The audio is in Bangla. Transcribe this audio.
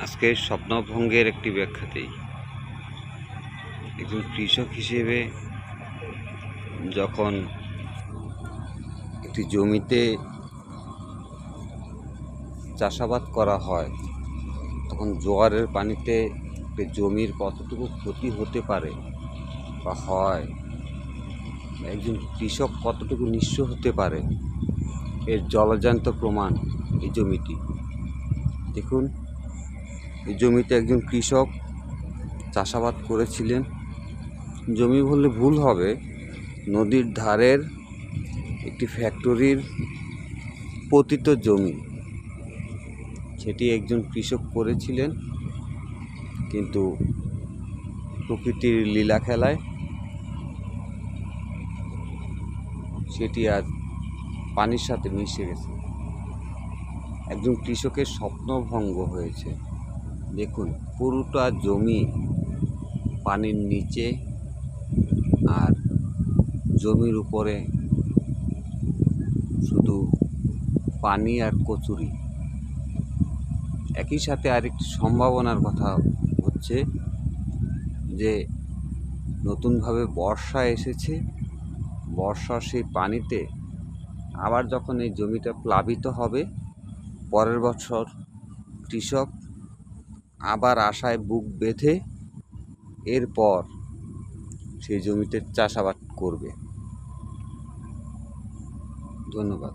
আজকে স্বপ্নভঙ্গের একটি ব্যাখ্যা দিই। একজন কৃষক হিসেবে যখন একটি জমিতে চাষাবাদ করা হয়, তখন জোয়ারের পানিতে জমির কতটুকু ক্ষতি হতে পারে বা হয়, একজন কৃষক কতটুকু নিঃস্ব হতে পারে, এর জলজ্যান্ত প্রমাণ এই জমিটি। দেখুন, এই জমিতে একজন কৃষক চাষাবাদ করেছিলেন। জমি বললে ভুল হবে, নদীর ধারের একটি ফ্যাক্টরির পতিত জমি, সেটি একজন কৃষক করেছিলেন, কিন্তু প্রকৃতির লীলা খেলায় সেটি আজ পানির সাথে মিশে গেছে। একজন কৃষকের স্বপ্নভঙ্গ হয়েছে। দেখুন, পুরোটা জমি পানির নিচে, আর জমির উপরে শুধু পানি আর কচুরি। একই সাথে আরেকটি সম্ভাবনার কথা হচ্ছে যে নতুনভাবে বর্ষা এসেছে, বর্ষার সেই পানিতে আবার যখন এই জমিটা প্লাবিত হবে, পরের বছর কৃষক আবার আশায় বুক বেঁধে এরপর সেই জমিতে চাষাবাদ করবে। ধন্যবাদ।